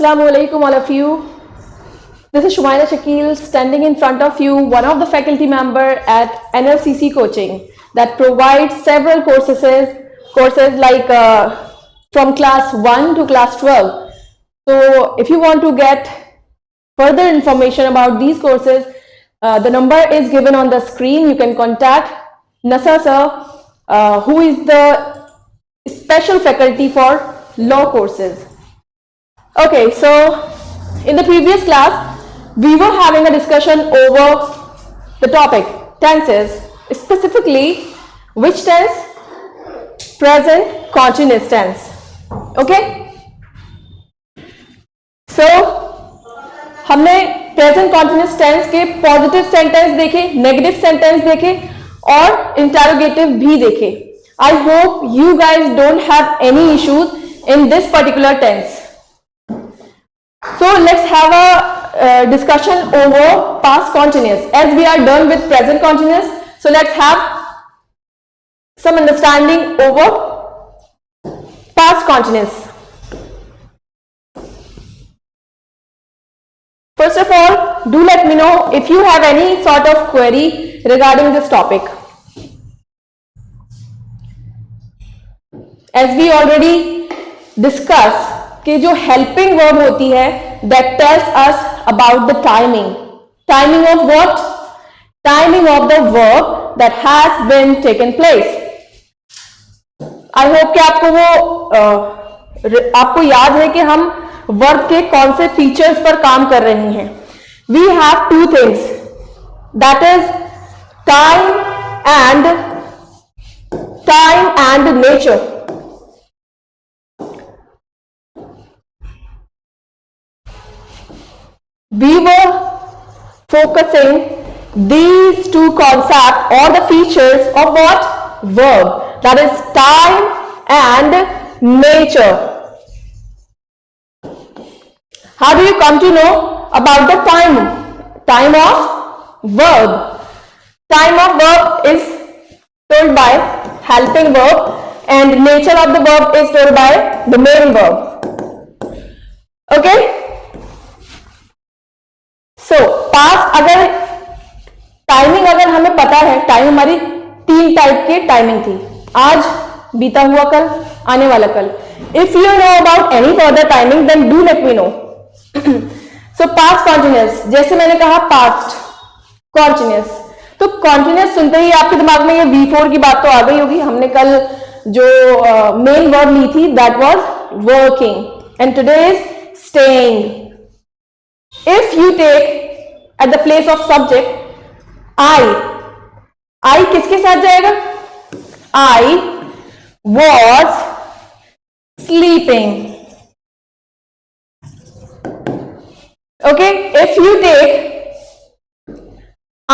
Assalamualaikum all of you. This is Shumaira Shakil standing in front of you, one of the faculty member at NLCC Coaching that provides several courses like from class 1 to class 12. So if you want to get further information about these courses, the number is given on the screen. You can contact Nasa sir, who is the special faculty for law courses. Okay, so in the previous class, we were having a discussion over the topic tenses, specifically which tense? Present continuous tense. Okay? So, हमने present continuous tense के positive sentence देखे, negative sentence देखे और interrogative भी देखे. I hope you guys don't have any issues in this particular tense. So let's have a discussion over past continuous. As we are done with present continuous, so let's have some understanding over past continuous. First of all, do let me know if you have any sort of query regarding this topic. As we already discussed, कि जो helping verb होती है that tells us about the timing of what? Timing of the verb that has been taken place. I hope कि आपको याद है कि हम वर्ब के कौन से फीचर्स पर काम कर रहे हैं. We have two things, that is time and nature. We were focusing these two concepts or the features of what? Verb. That is time and nature. How do you come to know about the time? Time of verb. Time of verb is told by helping verb and nature of the verb is told by the main verb. Okay? So past अगर timing अगर हमें पता है, time हमारी तीन type की timing थी, आज, बीता हुआ कल, आने वाला कल. If you know about any further timing then do let me know. So past continuous, जैसे मैंने कहा पास्ट कॉन्टिन्यूअस, तो कॉन्टिन्यूअस सुनते ही आपके दिमाग में ये V4 की बात तो आ गई होगी. हमने कल जो मेन वर्ब ली थी that was working and today is staying. If you take at the place of subject I किसके साथ जाएगा? I was sleeping. Okay, if you take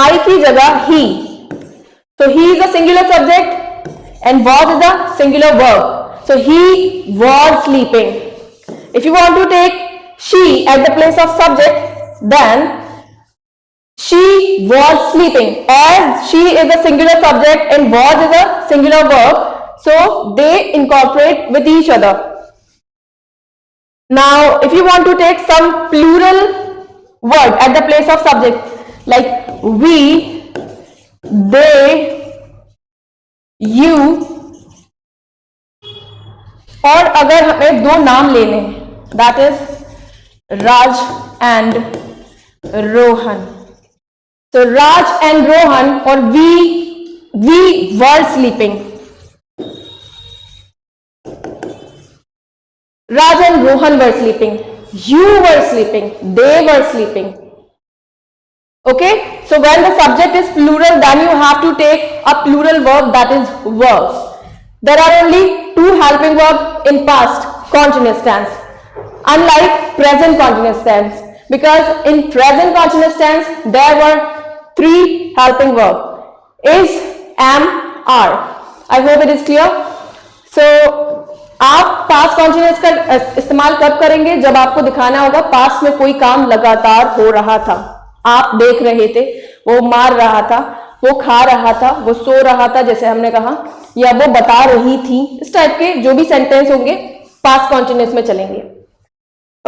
I की जगह he, so he is a singular subject and was is a singular verb. So he was sleeping. If you want to take she at the place of subject, then she was sleeping. As she is a singular subject and was is a singular verb, so they incorporate with each other. Now, if you want to take some plural word at the place of subject, like we, they, you, और अगर हमें दो नाम लेने, that is Raj and Rohan. So Raj and Rohan or we were sleeping. Raj and Rohan were sleeping. You were sleeping. They were sleeping. Okay? So when the subject is plural, then you have to take a plural verb, that is were. There are only two helping verbs in past continuous tense. Unlike present continuous tense, because in present continuous tense there were three helping verbs: is, am, are. I hope it is clear. So आप past continuous का इस्तेमाल कब करेंगे? जब आपको दिखाना होगा past में कोई काम लगातार हो रहा था, आप देख रहे थे, वो मार रहा था, वो खा रहा था, वो सो रहा था, जैसे हमने कहा, या वो बता रही थी. इस टाइप के जो भी सेंटेंस होंगे पास्ट कॉन्टिन्यूअस में चलेंगे.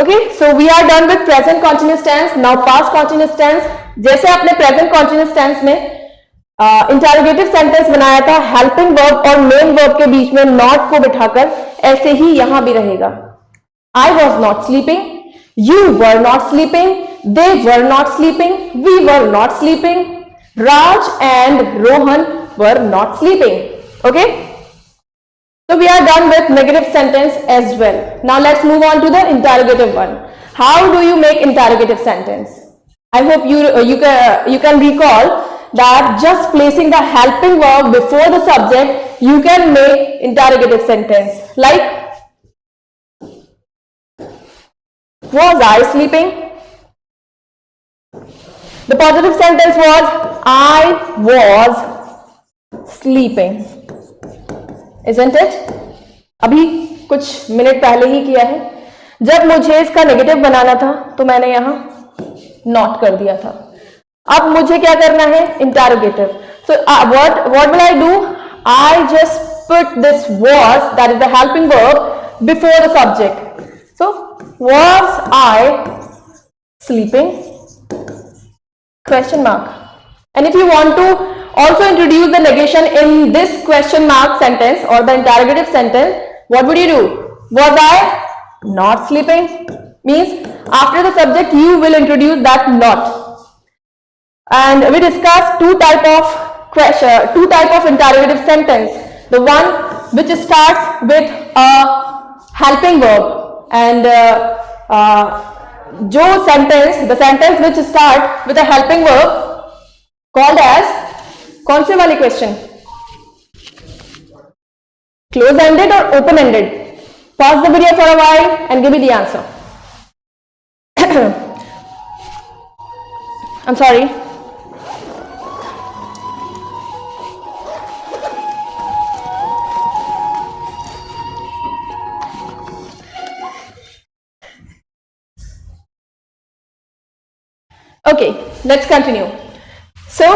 Okay, so we are done with present continuous tense. Now past continuous tense. जैसे आपने प्रेजेंट कॉन्टिन्यूअस टेंस में इंटरोगेटिव सेंटेंस बनाया था हेल्पिंग वर्ब और मेन वर्ब के बीच में नॉट को बिठाकर, ऐसे ही यहां भी रहेगा. I was not sleeping, you were not sleeping, they were not sleeping, we were not sleeping, Raj and Rohan were not sleeping. Okay, so we are done with negative sentence as well. Now let's move on to the interrogative one. How do you make interrogative sentence? I hope you can recall that just placing the helping verb before the subject, you can make interrogative sentence. Like, was I sleeping? The positive sentence was I was sleeping. Isn't it? अभी कुछ minute पहले ही किया है. जब मुझे इसका negative बनाना था तो मैंने यहां नॉट कर दिया था. अब मुझे क्या करना है? Interrogative. So what will I do? I just put this was, that is the helping verb, before the subject. So was I sleeping? Question mark. And if you want to also introduce the negation in this question mark sentence or the interrogative sentence, what would you do? Was I not sleeping? Means after the subject you will introduce that not. And we discussed two type of interrogative sentence. The one which starts with a helping verb, and the sentence which start with a helping verb called as कौन से वाले question? Close ended or open ended? Pause the video for a while and give me the answer. I'm sorry. Okay, let's continue. So,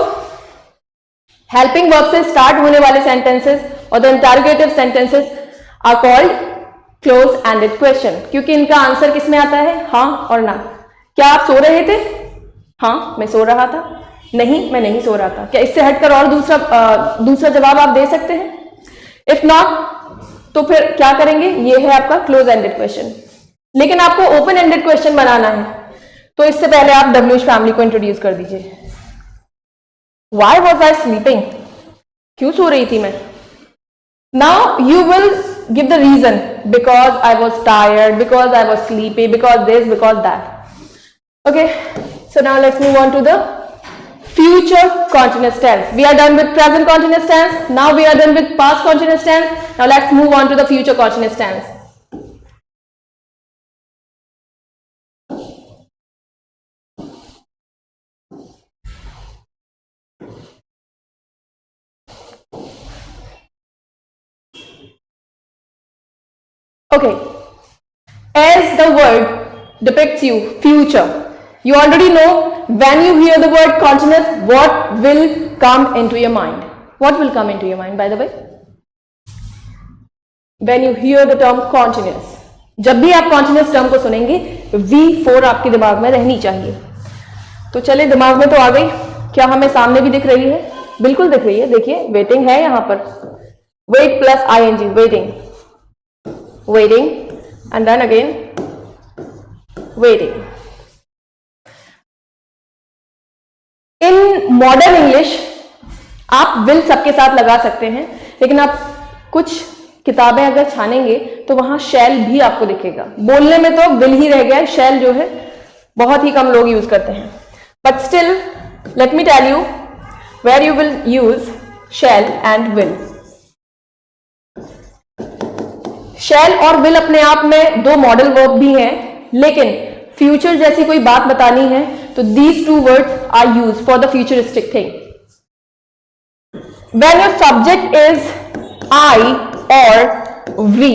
helping verb से start होने वाले sentences और the interrogative sentences are called close-ended question. क्योंकि इनका answer किस में आता है? हाँ और ना. क्या आप सो रहे थे? हाँ, मैं सो रहा था. नहीं, मैं नहीं सो रहा था. क्या इससे हटकर और दूसरा जवाब आप दे सकते हैं? If not, तो फिर क्या करेंगे? ये है आपका close-ended question. लेकिन आपको open-ended question बनाना है, तो इससे पहले आप WH फैमिली को इंट्रोड्यूस कर दीजिए. Why was I sleeping? क्यों सो रही थी मैं? Now you will give the reason. Because I was tired, because I was sleepy, because this, because that. Okay, so now let's move on to the future continuous tense. We are done with present continuous tense. Now we are done with past continuous tense. Now let's move on to the future continuous tense. Okay, as the word depicts you, future, you already know when you hear the word continuous, what will come into your mind? What will come into your mind, by the way? When you hear the term continuous, जब भी आप continuous term को सुनेंगे, V4 आपके दिमाग में रहनी चाहिए. तो चले, दिमाग में तो आ गई. क्या हमें सामने भी दिख रही है? बिल्कुल दिख रही है. देखिए, वेटिंग है यहां पर. Weight plus ing, waiting. Waiting, and then again waiting. In modern English आप will सबके साथ लगा सकते हैं, लेकिन आप कुछ किताबें अगर छानेंगे तो वहां shall भी आपको दिखेगा. बोलने में तो will ही रह गया है, shall जो है बहुत ही कम लोग यूज करते हैं. But still, let me tell you where you will use shall and will. शैल और विल अपने आप में दो मॉडल वर्ब भी हैं, लेकिन फ्यूचर जैसी कोई बात बतानी है तो these two words are use for the futuristic thing. When your subject is I और we,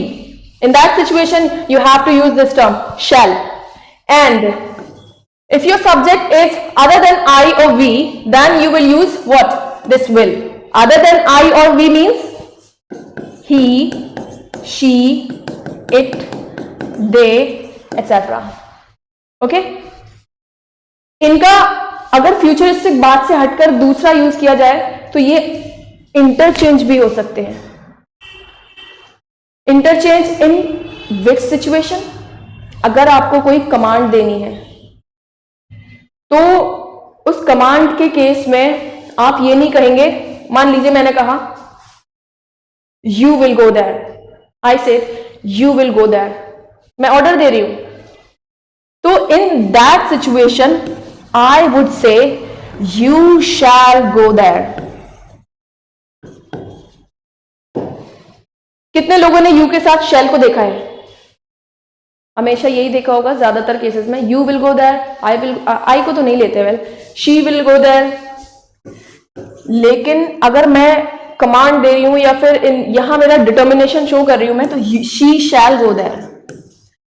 in that situation you have to use this term shall. And if your subject is other than I और we, then you will use what? This will. Other than I और we means he, she, it, they, etc. Okay, इनका अगर futuristic बात से हटकर दूसरा use किया जाए तो ये इंटरचेंज भी हो सकते हैं. इंटरचेंज इन विच सिचुएशन? अगर आपको कोई कमांड देनी है तो उस कमांड के केस में आप ये नहीं कहेंगे, मान लीजिए मैंने कहा you will go there, I said you will go there, मैं ऑर्डर दे रही हूं, तो in that situation I would say you shall go there. कितने लोगों ने यू के साथ शैल को देखा है? हमेशा यही देखा होगा ज्यादातर केसेस में, you will go there, I को तो नहीं लेते, well she will go there. लेकिन अगर मैं कमांड दे रही हूं या फिर यहां मेरा डिटर्मिनेशन शो कर रही हूं मैं, तो शी शैल गो देयर,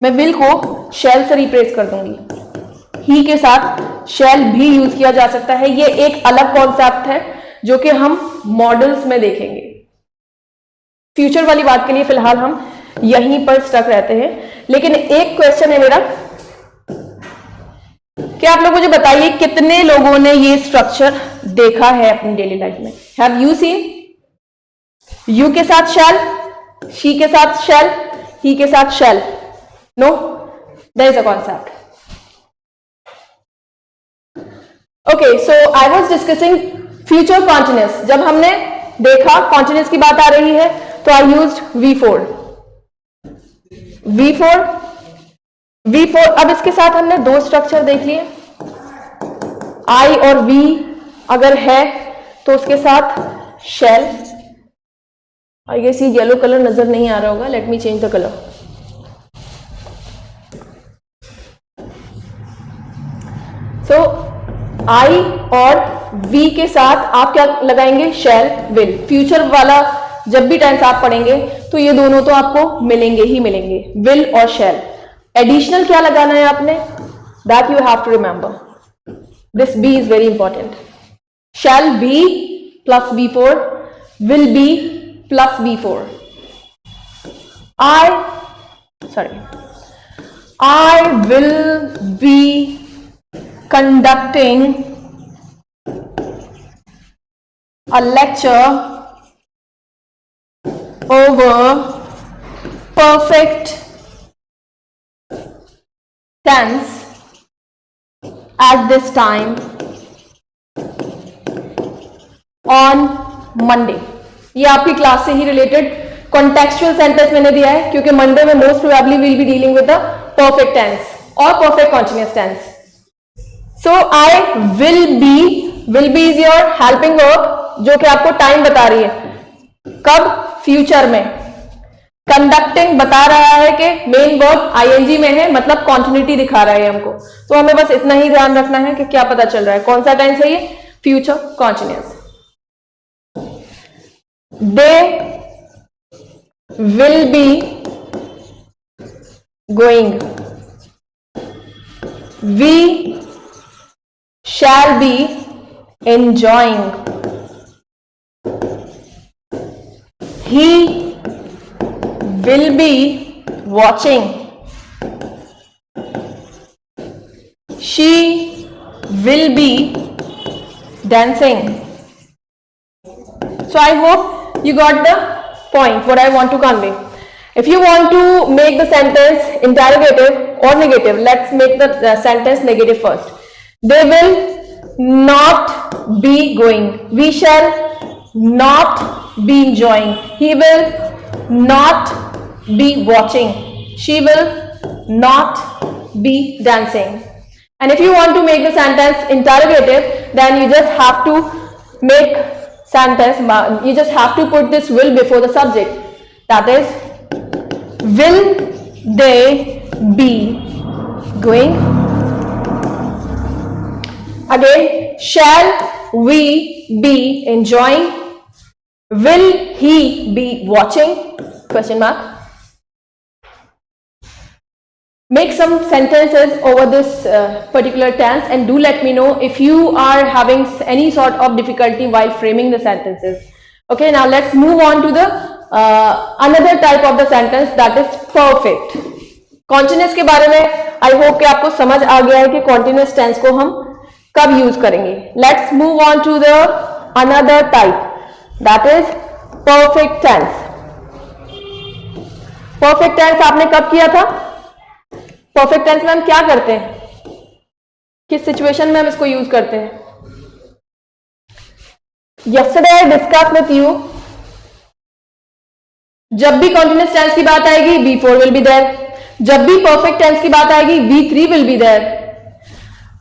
मैं विल को शैल से रिप्लेस कर दूंगी. ही के साथ शैल भी यूज किया जा सकता है. ये एक अलग कॉन्सेप्ट है जो कि हम मॉडल्स में देखेंगे. फ्यूचर वाली बात के लिए फिलहाल हम यहीं पर स्टक रहते हैं. लेकिन एक क्वेश्चन है मेरा, क्या आप लोग मुझे बताइए कितने लोगों ने ये स्ट्रक्चर देखा है अपनी डेली लाइफ में? Have you seen? यू के साथ शैल, शी के साथ शैल, ही के साथ shall. No, there is a concept. Okay, so I was discussing future continuous. जब हमने देखा कॉन्टिन्यूअस की बात आ रही है तो आई यूज्ड V4. V4. अब इसके साथ हमने दो स्ट्रक्चर देख लिए. I और V अगर है तो उसके साथ शैल. आई गेस ये येलो कलर नजर नहीं आ रहा होगा, let me change the colour. So I और V के साथ आप क्या लगाएंगे? शैल, विल. फ्यूचर वाला जब भी टेंस आप पढ़ेंगे तो ये दोनों तो आपको मिलेंगे ही मिलेंगे, विल और शैल. एडिशनल क्या लगाना है आपने? That you have to remember. This B is very important. Shall be plus V4, will be plus V4. I will be conducting a lecture over perfect tense at this time on Monday. ये आपकी class से ही related contextual sentence मैंने दिया है क्योंकि Monday में most probably will be dealing with the perfect tense और perfect continuous tense. So I will be is your helping verb जो कि आपको टाइम बता रही है. कब? फ्यूचर में. कंडक्टिंग बता रहा है कि मेन वर्ब आईएनजी में है, मतलब कॉन्टिन्यूटी दिखा रहा है हमको. तो हमें बस इतना ही ध्यान रखना है कि क्या पता चल रहा है, कौन सा टेंस है ये? Future continuous. They will be going. We shall be enjoying. He will be watching. She will be dancing. So I hope you got the point what I want to convey. If you want to make the sentence interrogative or negative, let's make the sentence negative first. They will not be going. We shall not be enjoying. He will not be watching. She will not be dancing. And if you want to make the sentence interrogative, then you just have to make sentence, you just have to put this will before the subject. That is, will they be going? Again, shall we be enjoying? Will he be watching? Question mark. Make some sentences over this particular tense and do let me know if you are having any sort of difficulty while framing the sentences. Okay, now let's move on to the another type of the sentence, that is perfect. Continuous के बारे में I hope कि आपको समझ आ गया है कि continuous tense को हम कब यूज करेंगे. Let's move on to the another type, that is perfect tense. Perfect tense आपने कब किया था? परफेक्ट टेंस में हम क्या करते हैं, किस सिचुएशन में हम इसको यूज करते हैं? Yesterday I discuss with you, जब भी कॉन्टिन्यूस टेंस की बात आएगी V4 विल बी देयर, जब भी परफेक्ट टेंस की बात आएगी V3 will be there.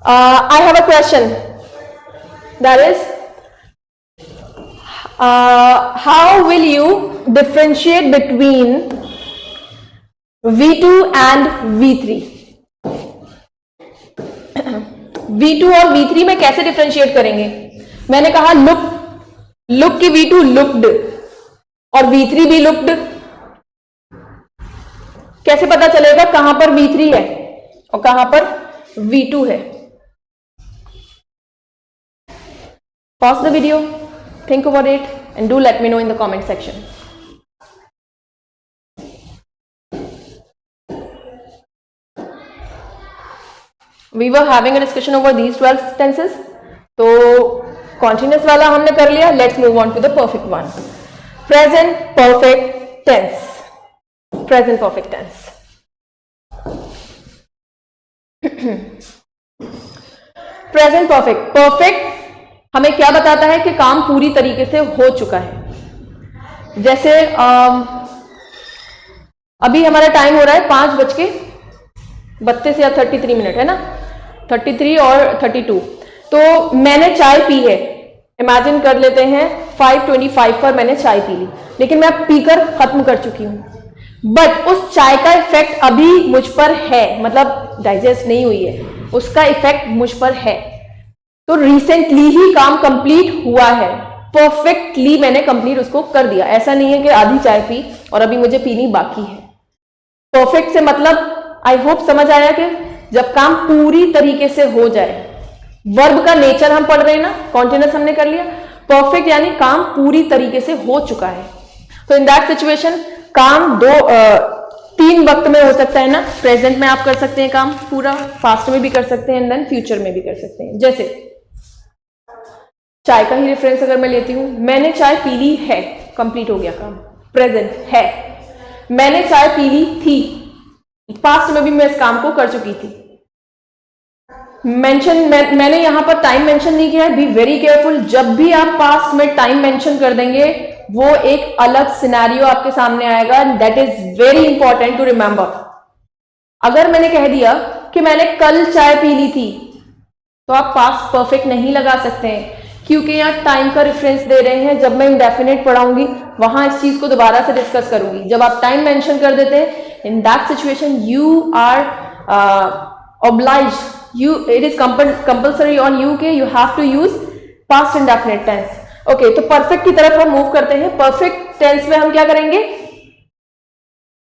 I have a question, that is how will you differentiate between V2 and V3? V2 और V3 में कैसे डिफरेंशिएट करेंगे? मैंने कहा लुक की V2 लुक्ड और V3 भी लुक्ड. कैसे पता चलेगा कहां पर V3 है और कहां पर V2 है? Pause the video, think about it and do let me know in the comment section. We were having a discussion over these 12 tenses. तो continuous वाला हमने कर लिया. Let's move on to the perfect one. Present perfect tense. Present perfect tense. Present perfect. Perfect हमें क्या बताता है कि काम पूरी तरीके से हो चुका है. जैसे अभी हमारा टाइम हो रहा है 5:32 या 33 है ना, 33 और 32. तो मैंने चाय पी है. इमेजिन कर लेते हैं 5:25 पर मैंने चाय पी ली, लेकिन मैं पीकर खत्म कर चुकी हूं. बट उस चाय का इफेक्ट अभी मुझ पर है, मतलब डाइजेस्ट नहीं हुई है, उसका इफेक्ट मुझ पर है. तो रिसेंटली ही काम कंप्लीट हुआ है, परफेक्टली मैंने कंप्लीट उसको कर दिया. ऐसा नहीं है कि आधी चाय पी और अभी मुझे पीनी बाकी है. परफेक्ट से मतलब आई होप समझ आया कि जब काम पूरी तरीके से हो जाए. वर्ब का नेचर हम पढ़ रहे हैं ना, कॉन्टिन्यूस हमने कर लिया. परफेक्ट यानी काम पूरी तरीके से हो चुका है. तो इन दैट सिचुएशन काम 3 वक्त में हो सकता है ना. प्रेजेंट में आप कर सकते हैं काम पूरा, पास्ट में भी कर सकते हैं एंड देन फ्यूचर में भी कर सकते हैं. जैसे चाय का ही रेफरेंस अगर मैं लेती हूं, मैंने चाय पी ली है, कंप्लीट हो गया काम, प्रेजेंट है. मैंने चाय पी ली थी, पास्ट में भी मैं इस काम को कर चुकी थी. मैंने यहां पर टाइम मेंशन नहीं किया है. बी वेरी केयरफुल, जब भी आप पास्ट में टाइम मेंशन कर देंगे वो एक अलग सिनेरियो आपके सामने आएगा. That is very important to remember. अगर मैंने कह दिया कि मैंने कल चाय पी ली थी, तो आप पास्ट परफेक्ट नहीं लगा सकते हैं, क्योंकि यहाँ टाइम का रेफरेंस दे रहे हैं. जब मैं इंडेफिनिट पढ़ाऊंगी वहां इस चीज को दोबारा से डिस्कस करूंगी. जब आप टाइम मेंशन कर देते हैं, in that situation you are obliged, it is compulsory on you कि you have to use past indefinite tense. Okay, तो परफेक्ट की तरफ हम मूव करते हैं. परफेक्ट टेंस में हम क्या करेंगे?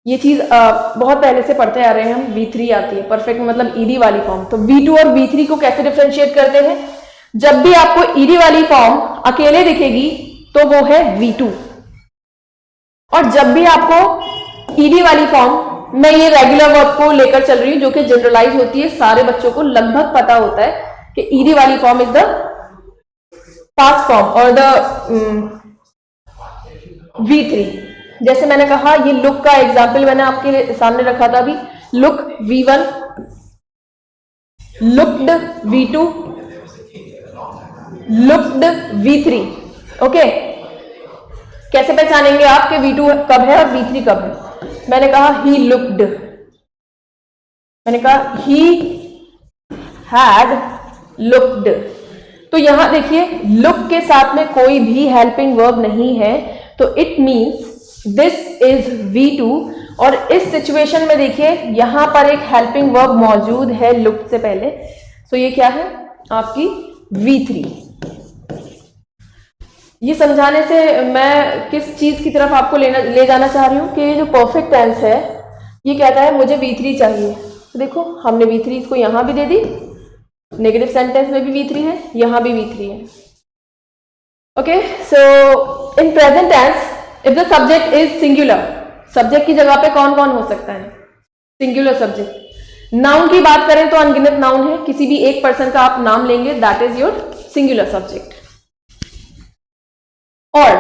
ये चीज बहुत पहले से पढ़ते आ रहे हैं हम. V3 आती है परफेक्ट में, मतलब ईडी वाली फॉर्म. तो V2 और V3 को कैसे डिफरेंशिएट करते हैं? जब भी आपको ईडी वाली फॉर्म अकेले दिखेगी तो वो है V2, और जब भी आपको ईडी वाली फॉर्म, मैं ये रेगुलर वर्ब को लेकर चल रही हूं जो कि जनरलाइज होती है, सारे बच्चों को लगभग पता होता है कि ईडी वाली form is the past form और द V3. जैसे मैंने कहा, ये लुक का एग्जाम्पल मैंने आपके सामने रखा था अभी. Look V1, looked V2, looked V3. Okay, कैसे पहचानेंगे आप कि V2 कब है और V3 कब है? मैंने कहा ही लुक्ड, मैंने कहा ही हैड लुक्ड. तो यहां देखिए, लुक के साथ में कोई भी हेल्पिंग वर्ब नहीं है, तो it means this is V2. और इस सिचुएशन में देखिए यहां पर एक हेल्पिंग वर्ब मौजूद है लुक से पहले. सो ये क्या है? आपकी V3. ये समझाने से मैं किस चीज की तरफ आपको ले जाना चाह रही हूं कि जो परफेक्ट टेंस है ये कहता है मुझे V3 चाहिए. तो देखो, हमने V3 इसको यहां भी दे दी, नेगेटिव सेंटेंस में भी V3 है, यहां भी V3 है. Okay, so in present tense if the subject is singular, subject की जगह पे कौन कौन हो सकता है? Singular subject. नाउन की बात करें तो अनगिनत नाउन है, किसी भी एक पर्सन का आप नाम लेंगे, that is your singular subject. और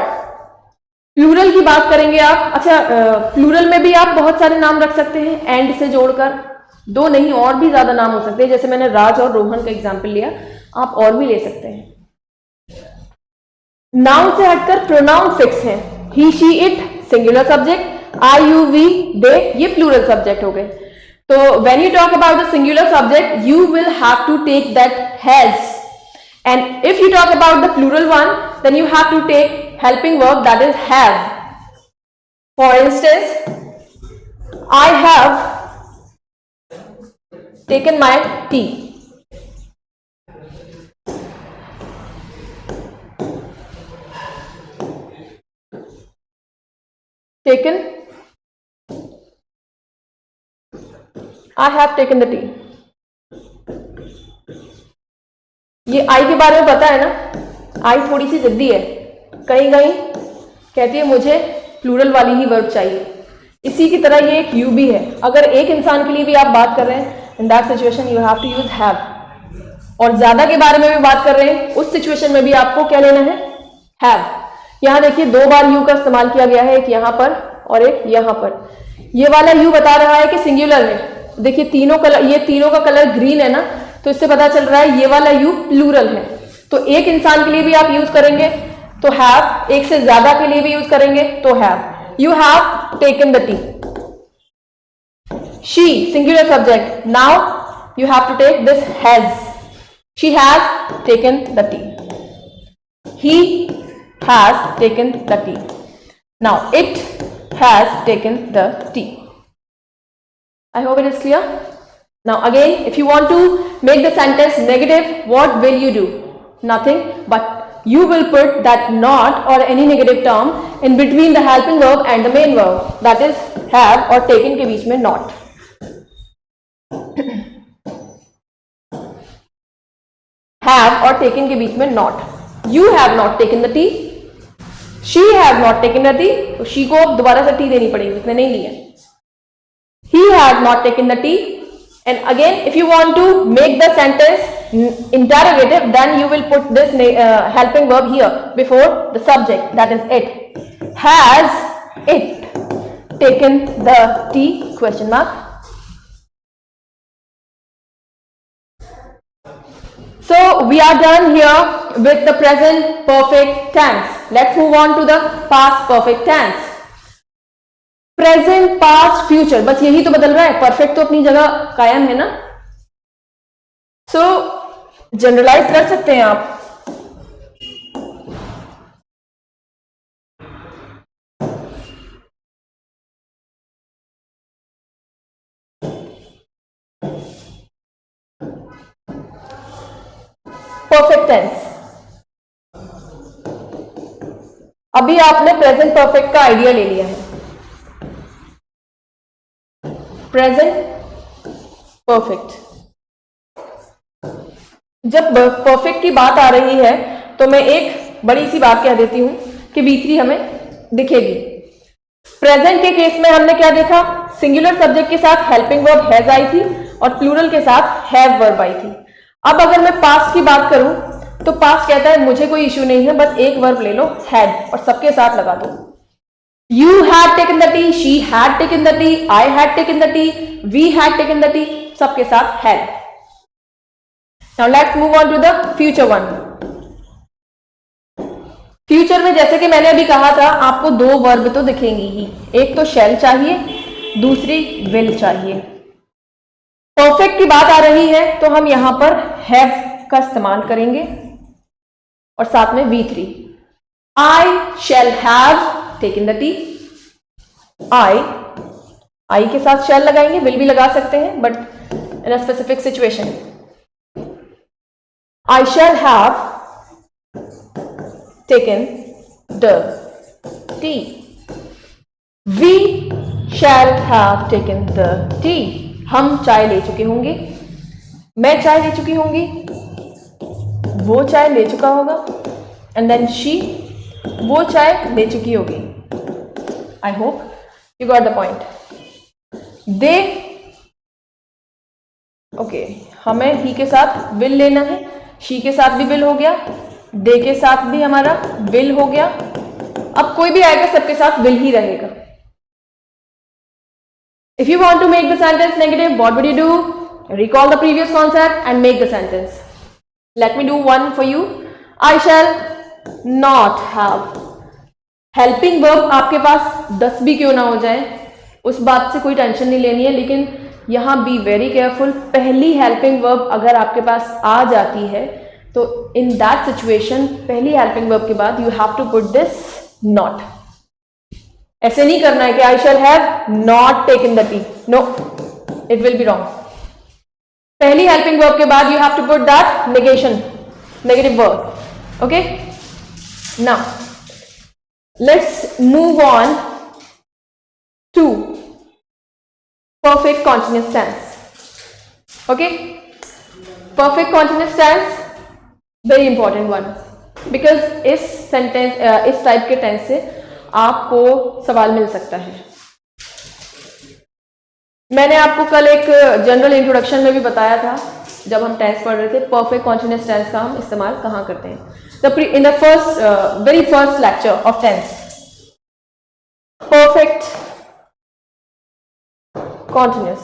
प्लूरल की बात करेंगे आप, अच्छा प्लूरल में भी आप बहुत सारे नाम रख सकते हैं एंड से जोड़कर, दो नहीं और भी ज्यादा नाम हो सकते हैं, जैसे मैंने राज और रोहन का एग्जाम्पल लिया, आप और भी ले सकते हैं। नाउन से हटकर प्रोनाउन फिक्स है, he she it singular subject, I you we they ये प्लूरल सब्जेक्ट हो गए। तो when you talk about the singular subject you will have to take that has, and if you talk about the plural one then you have to take helping verb that is have. For instance, I have taken my tea. Taken, I have taken the tea. ये आई के बारे में पता है ना, आई थोड़ी सी जिद्दी है, कहीं कहीं कहती है मुझे प्लूरल वाली ही वर्ब चाहिए। इसी की तरह ये एक यू भी है, अगर एक इंसान के लिए भी आप बात कर रहे हैं in that situation you have to use have, और ज्यादा के बारे में भी बात कर रहे हैं उस सिचुएशन में भी आपको क्या लेना है, हैव। यहां देखिए दो बार यू का इस्तेमाल किया गया है, एक यहां पर और एक यहां पर। ये वाला यू बता रहा है कि सिंगुलर है, देखिए तीनों कलर, ये तीनों का कलर ग्रीन है ना, तो इससे पता चल रहा है ये वाला यू प्लूरल है। तो एक इंसान के लिए भी आप यूज करेंगे तो हैव, एक से ज्यादा के लिए भी यूज करेंगे तो have. You have taken the tea, she singular subject, now you have to take this has, she has taken the tea, he has taken the tea, now it has taken the tea. I hope it is clear. Now again, if you want to make the sentence negative, what will you do? Nothing, but you will put that not or any negative term in between the helping verb and the main verb, that is have और taken के बीच में not. have और taken के बीच में not. You have not taken the tea. She have not taken the tea. तो she को अब दोबारा से tea देनी पड़ेगी, उसने नहीं लिया। He had not taken the tea. And again, if you want to make the sentence interrogative, then you will put this helping verb here before the subject, that is it. Has it taken the tea? Question mark. So we are done here with the present perfect tense. Let's move on to the past perfect tense. Present past future, बस यही तो बदल रहा है, perfect तो अपनी जगह कायम है ना। सो जनरलाइज कर सकते हैं आप, परफेक्ट टेंस। अभी आपने प्रेजेंट परफेक्ट का आइडिया ले लिया है। प्रेजेंट परफेक्ट, जब परफेक्ट की बात आ रही है तो मैं एक बड़ी सी बात कह देती हूं कि B3 हमें दिखेगी। प्रेजेंट के केस में हमने क्या देखा, सिंगुलर सब्जेक्ट के साथ हेल्पिंग वर्ब हैज आई थी और प्लूरल के साथ हैव वर्ब आई थी। अब अगर मैं पास्ट की बात करूं तो पास्ट कहता है मुझे कोई इश्यू नहीं है, बस एक वर्ब ले लो हैड और सबके साथ लगा दो। You had taken the tea, she had taken the tea, I had taken the tea, we had taken the tea, सबके साथ had. Now let's move on to the future one. Future में जैसे कि मैंने अभी कहा था आपको दो वर्ब तो दिखेंगी ही, एक तो shall चाहिए, दूसरी will चाहिए। परफेक्ट की बात आ रही है तो हम यहां पर have का इस्तेमाल करेंगे और साथ में V3। I shall have taken the tea. I के साथ shall लगाएंगे, will भी लगा सकते हैं but in a specific situation. I shall have taken the tea. We shall have taken the tea. हम चाय ले चुके होंगे, मैं चाय ले चुकी होंगी, वो चाय ले चुका होगा, and then she वो चाय ले चुकी होगी। I hope you got the point. They okay, हमें ही के साथ विल लेना है, शी के साथ भी विल हो गया, दे के साथ भी हमारा विल हो गया। अब कोई भी आएगा सबके साथ विल ही रहेगा। If you want to make the sentence negative, what would you do? Recall the previous concept and make the sentence. Let me do one for you. I shall not have. Helping verb आपके पास 10 भी क्यों ना हो जाए, उस बात से कोई टेंशन नहीं लेनी है, लेकिन यहां बी वेरी केयरफुल। पहली हेल्पिंग वर्ब अगर आपके पास आ जाती है तो इन दैट सिचुएशन पहली हेल्पिंग वर्ब के बाद you have to put this not. ऐसे नहीं करना है कि I shall have not taken the T, no, it will be wrong. पहली हेल्पिंग वर्ब के बाद you have to put that negation, negative verb. Okay, now let's move on to perfect continuous tense. Okay, perfect continuous tense very important one because इस sentence इस type के tense से आपको सवाल मिल सकता है। मैंने आपको कल एक जनरल इंट्रोडक्शन में भी बताया था जब हम टेंस पढ़ रहे थे, परफेक्ट कॉन्टिन्यूअस टेंस का हम इस्तेमाल कहाँ करते हैं। In the first very first lecture of tense, perfect continuous,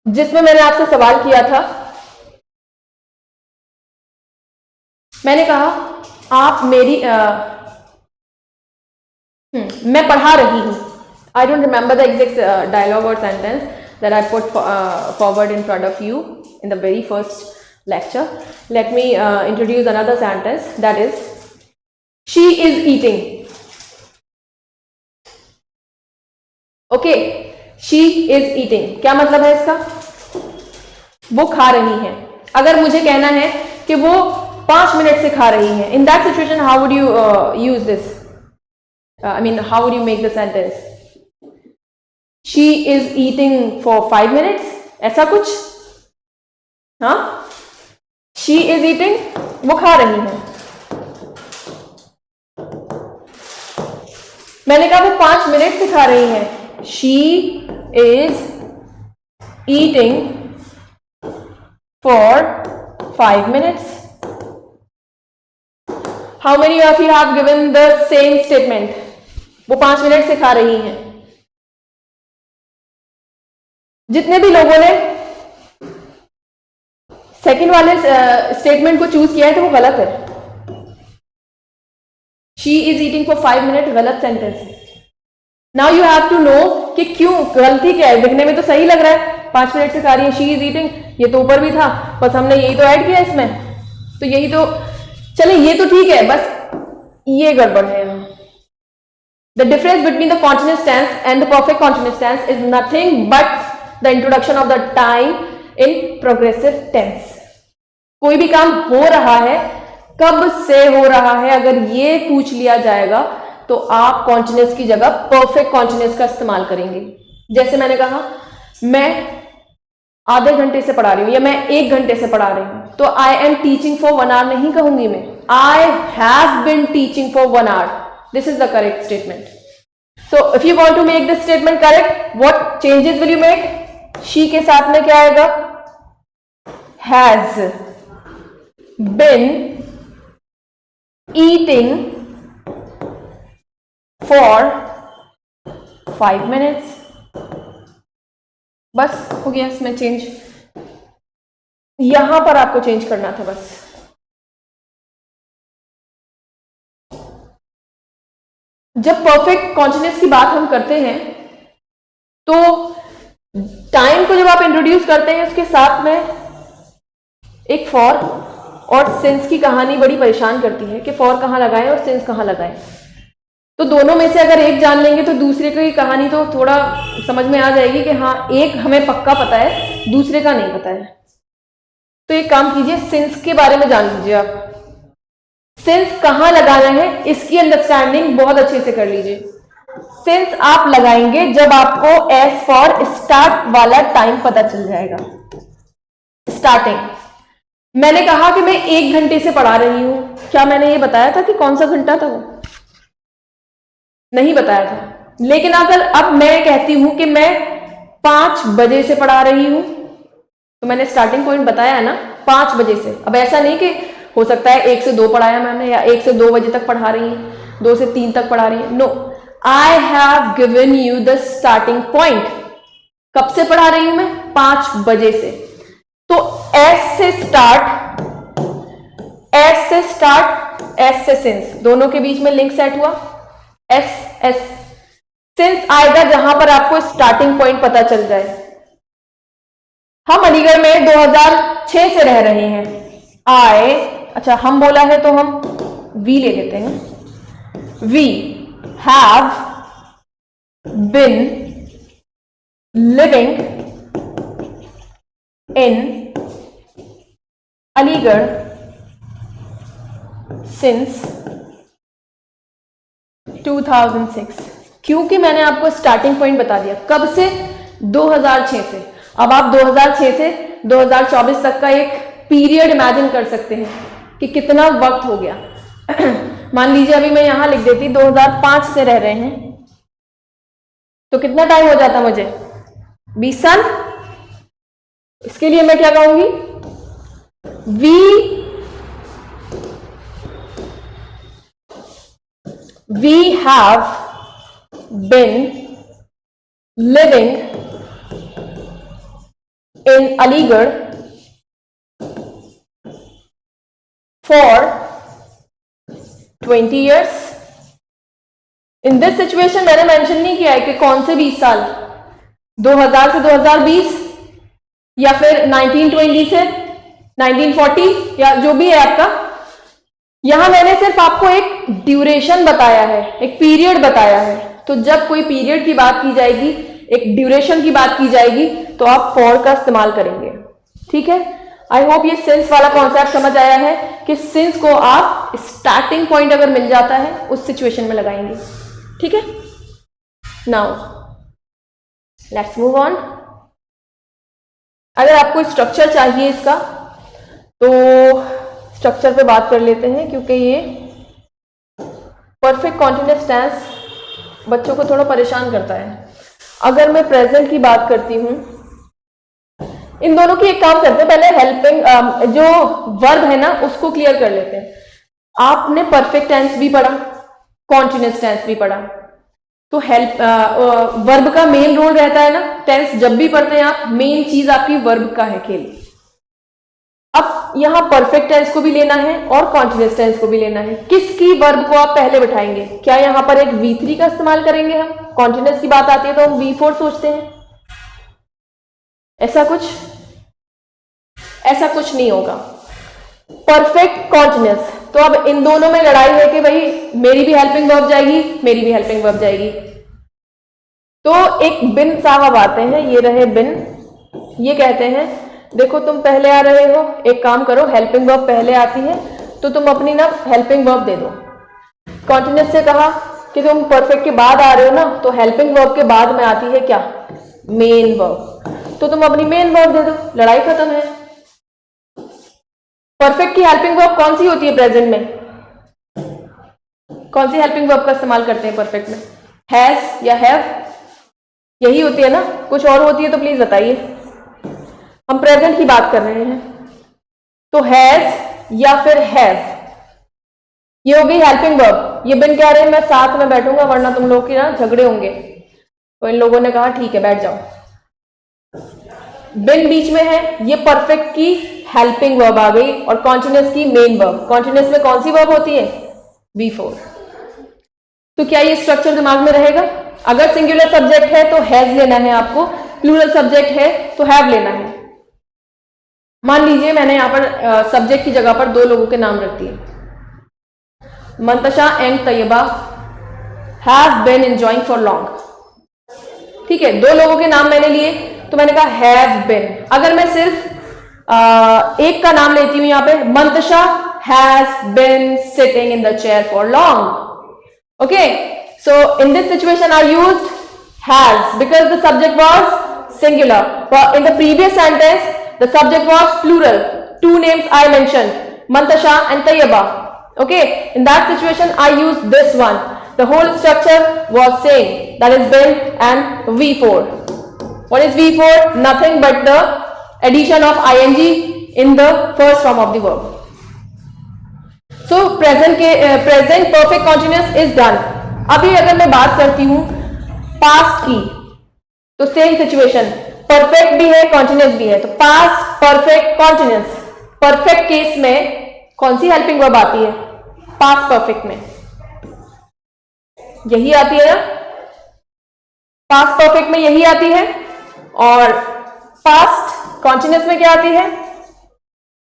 जिसमें मैंने आपसे सवाल किया था, मैंने कहा आप मेरी मैं पढ़ा रही हूं। I don't remember the exact dialogue और sentence that I put forward in front of you in the very first lecture. Let me introduce another sentence, that is she is eating. Okay, she is eating, क्या मतलब है इसका? वो खा रही है। अगर मुझे कहना है कि वो 5 मिनट से खा रही है, in that situation how would you use this? I mean, how would you make the sentence? She is eating for 5 minutes, ऐसा कुछ? हाँ, she is eating, वो खा रही है। मैंने कहा वो 5 मिनट से खा रही है। She is eating for 5 minutes. How many of you have given the same statement? वो 5 मिनट से खा रही हैं। जितने भी लोगों ने सेकेंड वाले स्टेटमेंट को चूज किया है तो वो गलत है। She is eating for 5 minute गलत सेंटेंस है। Now you have to know कि क्यों, गलती क्या है। दिखने में तो सही लग रहा है, 5 मिनट से खा रही है, शी इज ईटिंग, ये तो ऊपर भी था, बस हमने यही तो ऐड किया इसमें, तो यही तो, चले ये तो ठीक है, बस ये गड़बड़ है यहाँ। The difference between the continuous tense and the perfect continuous tense is nothing but the introduction of the time in progressive tense. कोई भी काम हो रहा है, कब से हो रहा है, अगर ये पूछ लिया जाएगा तो आप कॉन्टिन्यूअस की जगह परफेक्ट कॉन्टिन्यूअस का इस्तेमाल करेंगे। जैसे मैंने कहा मैं आधे घंटे से पढ़ा रही हूं या मैं 1 घंटे से पढ़ा रही हूं, तो I am teaching for 1 hour नहीं कहूंगी मैं, I have been teaching for 1 hour. This is the correct statement. So if you want to make this statement correct, what changes will you make? She के साथ में क्या आएगा? Has been eating for 5 minutes. बस हो गया इसमें change, यहां पर आपको चेंज करना था बस। जब परफेक्ट कॉन्टिन्यूअस की बात हम करते हैं तो टाइम को जब आप इंट्रोड्यूस करते हैं उसके साथ में एक फॉर और सिंस की कहानी बड़ी परेशान करती है कि फॉर कहां लगाएं और सिंस कहां लगाएं। तो दोनों में से अगर एक जान लेंगे तो दूसरे की कहानी तो थोड़ा समझ में आ जाएगी कि हाँ एक हमें पक्का पता है, दूसरे का नहीं पता है। तो एक काम कीजिए, सिंस के बारे में जान लीजिए आप। सिंस कहां लगाना है इसकी अंडरस्टैंडिंग बहुत अच्छे से कर लीजिए। सिंस आप लगाएंगे जब आपको एज फॉर स्टार्ट वाला टाइम पता चल जाएगा। स्टार्टिंग, मैंने कहा कि मैं 1 घंटे से पढ़ा रही हूं, क्या मैंने ये बताया था कि कौन सा घंटा था? वो नहीं बताया था। लेकिन अगर अब मैं कहती हूं कि मैं 5 बजे से पढ़ा रही हूं, तो मैंने स्टार्टिंग पॉइंट बताया है ना 5 बजे से। अब ऐसा नहीं कि हो सकता है 1 से 2 पढ़ाया मैंने, या 1 से 2 बजे तक पढ़ा रही है, 2 से 3 तक पढ़ा रही है। No, I have given you the starting point. कब से पढ़ा रही हूं मैं? 5 बजे से। तो एस से स्टार्ट, एस से स्टार्ट, एस से सिंस, दोनों के बीच में लिंक सेट हुआ। एस एस सिंस आएगा जहां पर आपको स्टार्टिंग पॉइंट पता चल जाए। हम अलीगढ़ में 2006 से रह रहे हैं। आए, अच्छा हम बोला है तो हम वी ले लेते हैं। We have been living in Aligarh since 2006। क्योंकि मैंने आपको स्टार्टिंग पॉइंट बता दिया। कब से? 2006 से। अब आप 2006 से 2024 तक का एक पीरियड इमेजिन कर सकते हैं कि कितना वक्त हो गया। मान लीजिए अभी मैं यहां लिख देती 2005 से रह रहे हैं, तो कितना टाइम हो जाता मुझे? 20 साल। इसके लिए मैं क्या कहूंगी? We have been living in Aligarh for 20 years. In this situation मैंने मेंशन नहीं किया है कि कौन से 20 साल, 2000 से 2020 या फिर 1920 से 1940 या जो भी है आपका। यहां मैंने सिर्फ आपको एक ड्यूरेशन बताया है, एक पीरियड बताया है। तो जब कोई पीरियड की बात की जाएगी, एक ड्यूरेशन की बात की जाएगी, तो आप फॉर का इस्तेमाल करेंगे। ठीक है, आई होप ये सिंस वाला कॉन्सेप्ट समझ आया है कि सिंस को आप स्टार्टिंग पॉइंट अगर मिल जाता है उस सिचुएशन में लगाएंगे। ठीक है, नाउ लेट्स मूव ऑन। अगर आपको स्ट्रक्चर चाहिए इसका, तो स्ट्रक्चर पे बात कर लेते हैं, क्योंकि ये परफेक्ट कॉन्टिन्यूअस टेंस बच्चों को थोड़ा परेशान करता है। अगर मैं प्रेजेंट की बात करती हूं, इन दोनों की एक काम करते हैं, पहले हेल्पिंग जो वर्ब है ना उसको क्लियर कर लेते हैं। आपने परफेक्ट टेंस भी पढ़ा, कॉन्टिन्यूअस टेंस भी पढ़ा, तो हेल्प वर्ब का मेन रोल रहता है ना। टेंस जब भी पढ़ते हैं आप, मेन चीज आपकी वर्ब का है खेल। अब यहां परफेक्ट टेंस को भी लेना है और कॉन्टिन्यूअस टेंस को भी लेना है। किसकी वर्ब को आप पहले बिठाएंगे? क्या यहां पर एक V3 का इस्तेमाल करेंगे हम? कॉन्टिन्यूअस की बात आती है तो हम V4 सोचते हैं। ऐसा कुछ नहीं होगा। परफेक्ट कॉन्टिन्यूअस, तो अब इन दोनों में लड़ाई है कि भाई मेरी भी हेल्पिंग वर्ब जाएगी, मेरी भी हेल्पिंग वर्ब जाएगी। तो एक बिन साहब आते हैं, ये रहे बिन। ये कहते हैं देखो तुम पहले आ रहे हो, एक काम करो, हेल्पिंग वर्ब पहले आती है तो तुम अपनी ना हेल्पिंग वर्ब दे दो। कॉन्टिन्यूअस से कहा कि तुम परफेक्ट के बाद आ रहे हो ना, तो हेल्पिंग वर्ब के बाद में आती है क्या? Main verb. तो तुम अपनी मेन वर्ब दे दो, लड़ाई खत्म है। परफेक्ट की हेल्पिंग वर्ब कौन सी होती है प्रेजेंट में? कौन सी हेल्पिंग वर्ब का इस्तेमाल करते हैं परफेक्ट में? हैज या हैव, यही होती है ना? कुछ और होती है तो प्लीज बताइए। हम प्रेजेंट की बात कर रहे हैं, तो हैज या फिर हैव, ये होगी हेल्पिंग वर्ब। ये बिन कह रहे हैं मैं साथ में बैठूंगा वरना तुम लोग की ना झगड़े होंगे, तो इन लोगों ने कहा ठीक है बैठ जाओ। बिन बीच में है, ये परफेक्ट की हेल्पिंग वर्ब आ गई और कॉन्टिन्यूअस की मेन वर्ब। कॉन्टिन्यूअस में कौन सी वर्ब होती है? V4। तो क्या ये स्ट्रक्चर दिमाग में रहेगा? अगर सिंगुलर सब्जेक्ट है तो हैज लेना है आपको, प्लूरल सब्जेक्ट है तो हैव लेना है। मान लीजिए मैंने यहां पर सब्जेक्ट की जगह पर 2 लोगों के नाम रख दिए, Mantasha and Tayyaba have been enjoying for long. ठीक है, 2 लोगों के नाम मैंने लिए तो मैंने कहा हैव बीन। अगर मैं सिर्फ एक का नाम लेती हूं यहां पे, Mantasha has been sitting in the chair for long. Okay, so in this situation I used has because the subject was singular. In the previous sentence the subject was plural. 2 names I mentioned, Mantasha and Tayyaba. Okay, in that situation I used this one. The whole structure was same, that is been and V4. What is V4? Nothing but the addition of ing in the first form of the verb. So present perfect continuous is done. अभी अगर मैं बात करती हूं past की, तो same situation, perfect भी है कॉन्टिन्यूस भी है, तो past perfect continuous. Perfect case में कौन सी हेल्पिंग वर्ब आती है? पास्ट परफेक्ट में यही आती है ना, पास्ट परफेक्ट में यही आती है। और पास्ट कॉन्टिन्यूस में क्या आती है?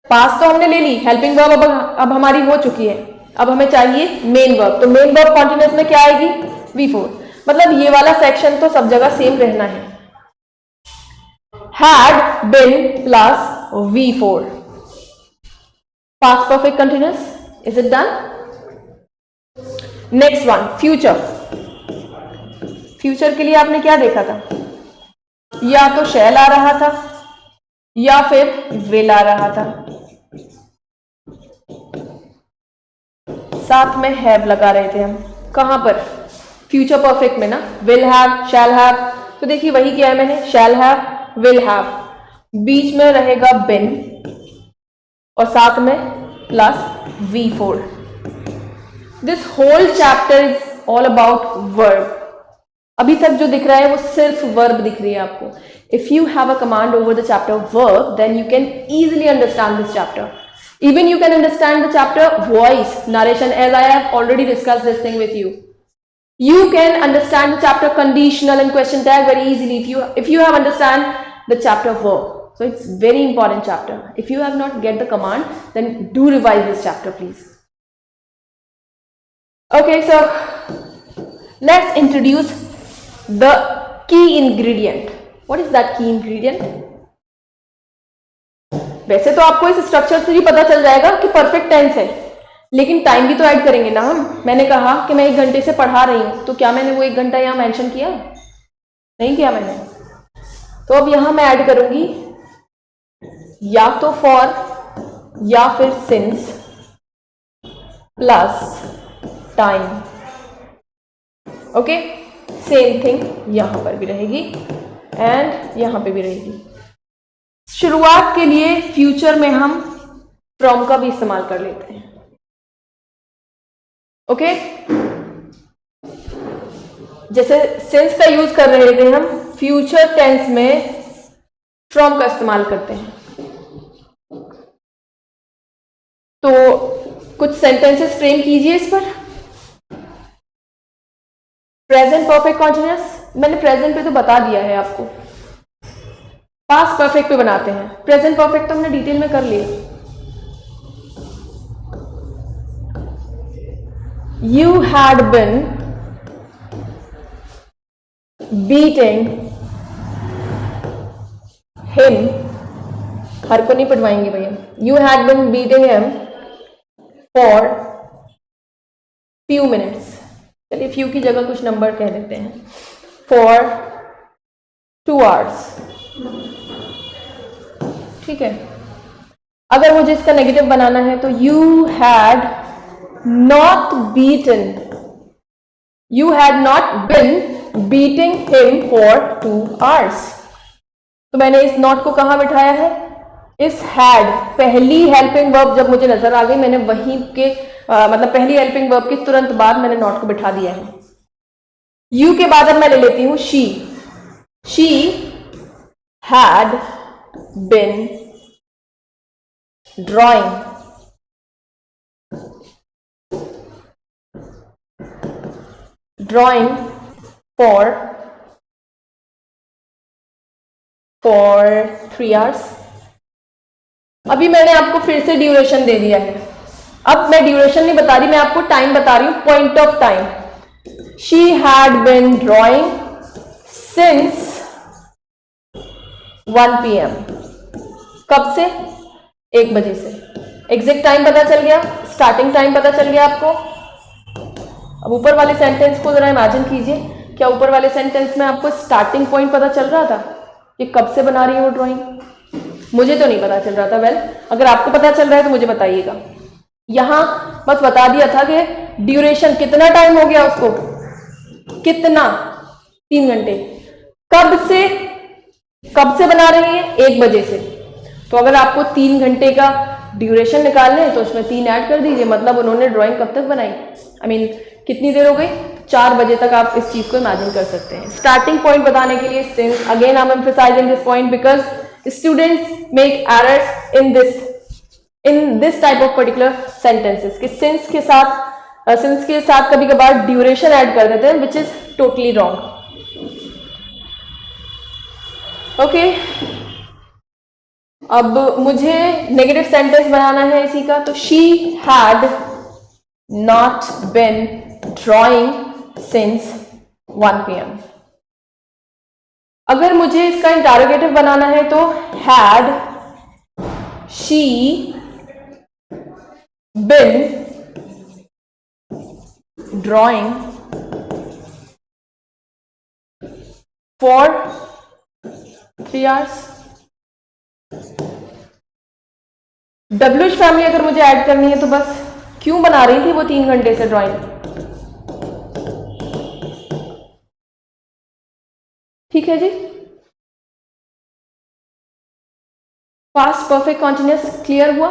पास्ट तो हमने ले ली, हेल्पिंग वर्ब अब हमारी हो चुकी है, अब हमें चाहिए मेन वर्ब। तो मेन वर्ब कॉन्टिन्यूस में क्या आएगी? V4। मतलब ये वाला सेक्शन तो सब जगह सेम रहना है। had been plus V4, past perfect continuous. Is it done? Next one, future. Future के लिए आपने क्या देखा था? या तो शैल आ रहा था या फिर विल आ रहा था, साथ में हैव लगा रहे थे हम। कहां पर? फ्यूचर परफेक्ट में ना, विल हैव, शैल हैव। तो देखिए वही किया है मैंने, शैल हैव, विल हैव, बीच में रहेगा बिन और साथ में plus V4। This whole chapter is all about verb. अभी तक जो दिख रहा है वो सिर्फ वर्ब दिख रही है आपको। If you have a command over the chapter verb, then you can easily understand this chapter. Even you can understand the chapter voice narration, as I have already discussed this thing with you. You can understand the chapter conditional and question tag very easily if you have understand the chapter verb. So it's very important chapter. If you have not get the command, then do revise this chapter, please. Okay, so let's introduce the key ingredient. What is that key ingredient? वैसे तो आपको इस structure से ही पता चल जाएगा कि perfect tense है, लेकिन टाइम भी तो ऐड करेंगे ना हम। मैंने कहा कि मैं 1 घंटे से पढ़ा रही हूं, तो क्या मैंने वो 1 घंटा यहां मेंशन किया? नहीं किया मैंने। तो अब यहां मैं ऐड करूंगी या तो फॉर या फिर since plus time. Okay, same thing यहां पर भी रहेगी एंड यहां पे भी रहेगी। शुरुआत के लिए फ्यूचर में हम फ्रॉम का भी इस्तेमाल कर लेते हैं। ओके, जैसे सिंस का यूज कर रहे थे हम, फ्यूचर टेंस में फ्रॉम का इस्तेमाल करते हैं। तो कुछ सेंटेंसेस फ्रेम कीजिए इस पर। प्रेजेंट परफेक्ट कॉन्टिन्यूअस, मैंने प्रेजेंट पे तो बता दिया है आपको। पास्ट परफेक्ट पे बनाते हैं। प्रेजेंट परफेक्ट तो हमने डिटेल में कर लिया। You had been beating him, her को नहीं पढ़वाएंगे भैया। You had been beating him for few minutes. चलिए फ्यू की जगह कुछ नंबर कह देते हैं। फॉर 2 hours, ठीक है। अगर मुझे इसका नेगेटिव बनाना है तो you had not beaten, you had not bin beating him for 2 hours। तो मैंने इस नॉट को कहां बिठाया है? इस हैड, पहली हेल्पिंग वर्ब जब मुझे नजर आ गई, मैंने वहीं के मतलब पहली हेल्पिंग वर्ब के तुरंत बाद मैंने नॉट को बिठा दिया है। यू के बाद अब मैं ले लेती हूं she. She had been drawing for 3 hours। अभी मैंने आपको फिर से ड्यूरेशन दे दिया है। अब मैं ड्यूरेशन नहीं बता रही, मैं आपको टाइम बता रही हूं, point of time. She had been drawing since 1 PM। कब से? 1 बजे से। एग्जैक्ट टाइम पता चल गया, स्टार्टिंग टाइम पता चल गया आपको। अब ऊपर वाले सेंटेंस को जरा इमेजिन कीजिए, क्या ऊपर वाले सेंटेंस में आपको स्टार्टिंग पॉइंट पता चल रहा था कि कब से बना रही हूँ ड्राइंग? मुझे तो नहीं पता चल रहा था। वेल, अगर आपको पता चल रहा है तो मुझे बताइएगा। यहां बस बता दिया था कि ड्यूरेशन कितना टाइम हो गया उसको, कितना? 3 घंटे। कब से? कब से बना रहे हैं? 1 बजे से। तो अगर आपको 3 घंटे का ड्यूरेशन निकालना है तो उसमें 3 ऐड कर दीजिए, मतलब उन्होंने ड्राइंग कब तक बनाई, कितनी देर हो गई? 4 बजे तक आप इस चीज को इमेजिन कर सकते हैं। स्टार्टिंग पॉइंट बताने के लिए since, again I am emphasising this point because students make errors in this type of particular sentences कि सिंस के साथ कभी कभार ड्यूरेशन ऐड कर देते हैं which is totally wrong. Okay, अब मुझे नेगेटिव सेंटेंस बनाना है इसी का, तो she had not been drawing since 1 PM। अगर मुझे इसका इंटरोगेटिव बनाना है तो had she been drawing for 3 hours। WH family अगर मुझे ऐड करनी है तो बस क्यों बना रही थी वो 3 घंटे से ड्राइंग, ठीक है जी। पास्ट परफेक्ट कॉन्टिन्यूअस क्लियर हुआ।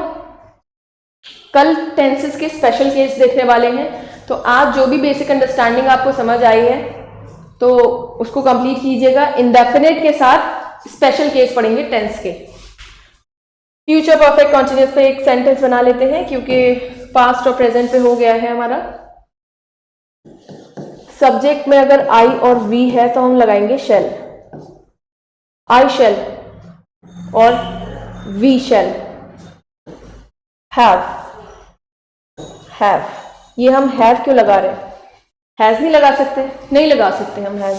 कल टेंसेस के स्पेशल केस देखने वाले हैं, तो आज जो भी बेसिक अंडरस्टैंडिंग आपको समझ आई है तो उसको कंप्लीट कीजिएगा। इंडेफिनिट के साथ स्पेशल केस पढ़ेंगे टेंस के। फ्यूचर परफेक्ट कॉन्टिन्यूअस पे एक सेंटेंस बना लेते हैं क्योंकि पास्ट और प्रेजेंट पे हो गया है हमारा। सब्जेक्ट में अगर आई और वी है तो हम लगाएंगे शेल, आई शेल और वी शेल हैव। ये हम हैव क्यों लगा रहे हैं? हैज नहीं लगा सकते? नहीं लगा सकते हम हैज,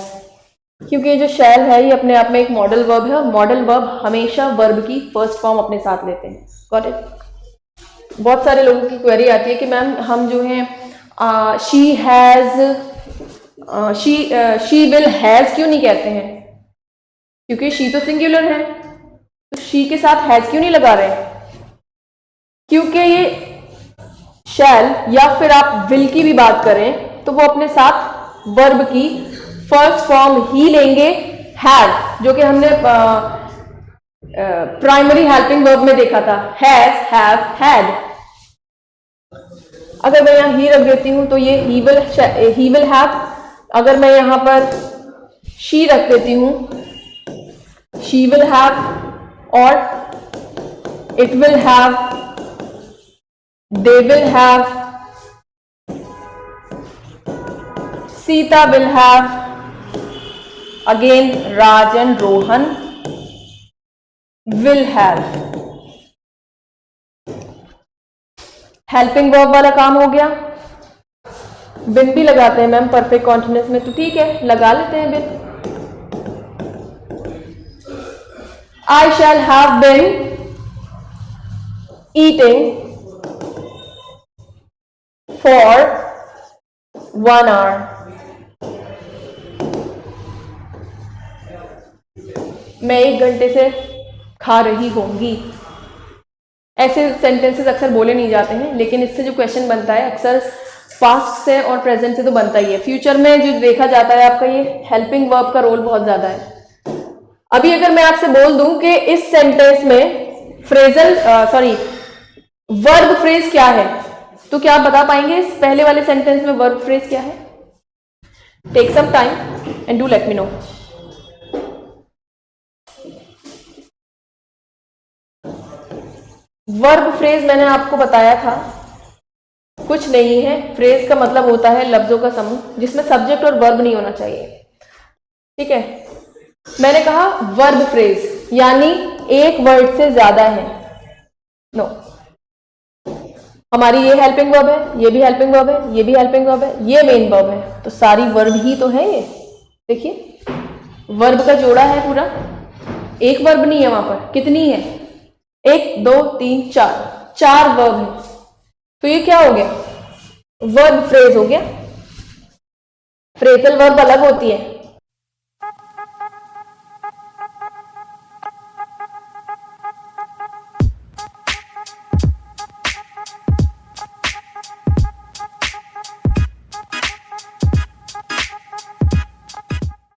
क्योंकि जो शैल है ये अपने आप में एक मॉडल वर्ब है और मॉडल वर्ब हमेशा वर्ब की फर्स्ट फॉर्म अपने साथ लेते हैं। Got it. बहुत सारे लोगों की क्वेरी आती है कि मैम हम जो है शी विल हैज क्यों नहीं कहते हैं, क्योंकि शी तो सिंगुलर है, तो शी के साथ हैज क्यों नहीं लगा रहे हैं? क्योंकि ये शैल या फिर आप विल की भी बात करें तो वो अपने साथ वर्ब की फर्स्ट फॉर्म ही लेंगे हैव, जो कि हमने प्राइमरी हेल्पिंग वर्ब में देखा था, हैज, हैव, हैड। अगर मैं यहां ही रख देती हूं तो ये ही विल हैव। अगर मैं यहां पर शी रख देती हूं, शी विल हैव और it will have, they will have, Sita will have, again Raj and Rohan will have। Helping verb वाला काम हो गया। बिन भी लगाते हैं मैम परफेक्ट कॉन्टिन्यूअस में, तो ठीक है लगा लेते हैं been. I shall have been eating for 1 hour। मैं 1 घंटे से खा रही होंगी। ऐसे सेंटेंसेस अक्सर बोले नहीं जाते हैं, लेकिन इससे जो क्वेश्चन बनता है अक्सर पास्ट से और प्रेजेंट से तो बनता ही है। फ्यूचर में जो देखा जाता है आपका ये हेल्पिंग वर्ब का रोल बहुत ज्यादा है। अभी अगर मैं आपसे बोल दूं कि इस सेंटेंस में वर्ब फ्रेज क्या है, तो क्या आप बता पाएंगे इस पहले वाले सेंटेंस में वर्ब फ्रेज क्या है? Take some time and do let me know. Verb phrase मैंने आपको बताया था कुछ नहीं है, फ्रेज का मतलब होता है लफ्जों का समूह जिसमें सब्जेक्ट और वर्ब नहीं होना चाहिए, ठीक है। मैंने कहा वर्ब फ्रेज यानी एक वर्ड से ज्यादा है। नो, हमारी ये हेल्पिंग वर्ब है, ये भी हेल्पिंग वर्ब है, ये भी हेल्पिंग वर्ब है, ये मेन वर्ब है, तो सारी वर्ब ही तो है ये। देखिए वर्ब का जोड़ा है पूरा, एक वर्ब नहीं है वहां पर। कितनी है? 1 2 3 4, 4 वर्ब है। तो ये क्या हो गया? वर्ब फ्रेज हो गया। फ्रेजल वर्ब अलग होती है,